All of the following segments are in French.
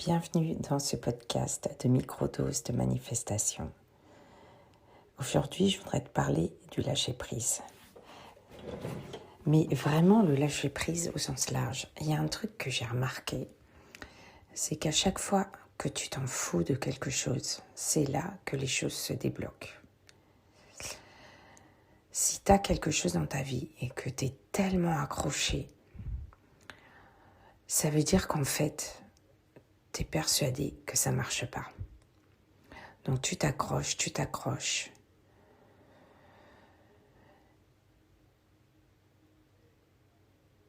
Bienvenue dans ce podcast de microdose de manifestation. Aujourd'hui, je voudrais te parler du lâcher-prise. Mais vraiment le lâcher-prise au sens large. Il y a un truc que j'ai remarqué, c'est qu'à chaque fois que tu t'en fous de quelque chose, c'est là que les choses se débloquent. Si tu as quelque chose dans ta vie et que tu es tellement accroché, ça veut dire qu'en fait, tu es persuadé que ça ne marche pas. Donc tu t'accroches.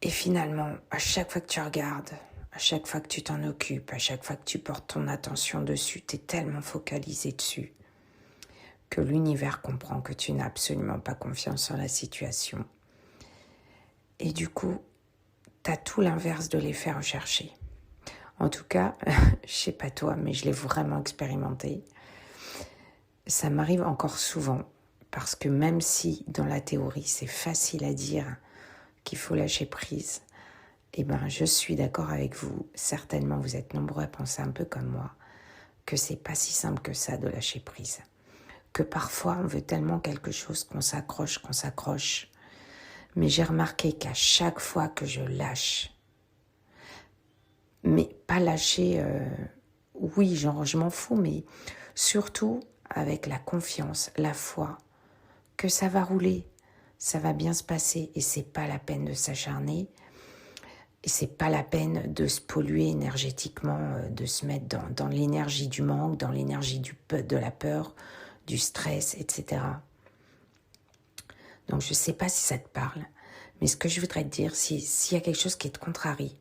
Et finalement, à chaque fois que tu regardes, à chaque fois que tu t'en occupes, à chaque fois que tu portes ton attention dessus, tu es tellement focalisé dessus que l'univers comprend que tu n'as absolument pas confiance en la situation. Et du coup, tu as tout l'inverse de l'effet recherché. En tout cas, je sais pas toi, mais je l'ai vraiment expérimenté. Ça m'arrive encore souvent parce que même si dans la théorie c'est facile à dire qu'il faut lâcher prise, eh ben je suis d'accord avec vous, certainement vous êtes nombreux à penser un peu comme moi, que c'est pas si simple que ça de lâcher prise. Que parfois on veut tellement quelque chose qu'on s'accroche. Mais j'ai remarqué qu'à chaque fois que je lâche, mais pas lâcher, oui genre je m'en fous, mais surtout avec la confiance, la foi, que ça va rouler, ça va bien se passer et c'est pas la peine de s'acharner et c'est pas la peine de se polluer énergétiquement, de se mettre dans l'énergie du manque, dans l'énergie de la peur, du stress, etc. Donc je sais pas si ça te parle, mais ce que je voudrais te dire, s'il y a quelque chose qui te contrarie,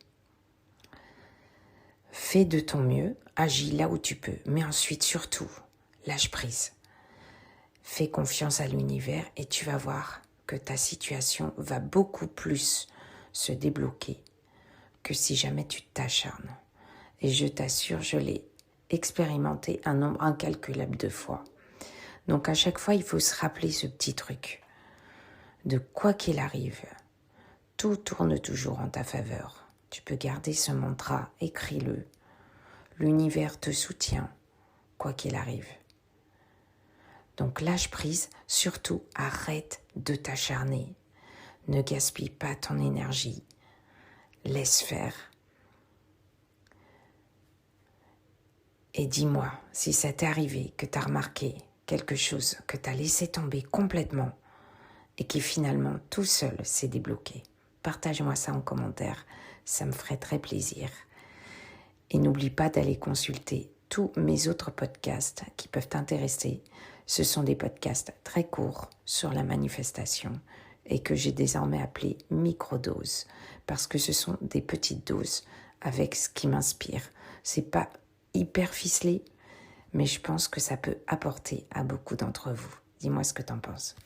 fais de ton mieux, agis là où tu peux, mais ensuite surtout, lâche prise. Fais confiance à l'univers et tu vas voir que ta situation va beaucoup plus se débloquer que si jamais tu t'acharnes. Et je t'assure, je l'ai expérimenté un nombre incalculable de fois. Donc à chaque fois, il faut se rappeler ce petit truc. De quoi qu'il arrive, tout tourne toujours en ta faveur. Tu peux garder ce mantra, écris-le. L'univers te soutient, quoi qu'il arrive. Donc lâche prise, surtout arrête de t'acharner. Ne gaspille pas ton énergie. Laisse faire. Et dis-moi, si ça t'est arrivé, que tu as remarqué quelque chose, que tu as laissé tomber complètement et qui finalement tout seul s'est débloqué. Partage-moi ça en commentaire, ça me ferait très plaisir. Et n'oublie pas d'aller consulter tous mes autres podcasts qui peuvent t'intéresser. Ce sont des podcasts très courts sur la manifestation et que j'ai désormais appelés microdoses parce que ce sont des petites doses avec ce qui m'inspire. C'est pas hyper ficelé, mais je pense que ça peut apporter à beaucoup d'entre vous. Dis-moi ce que t'en penses.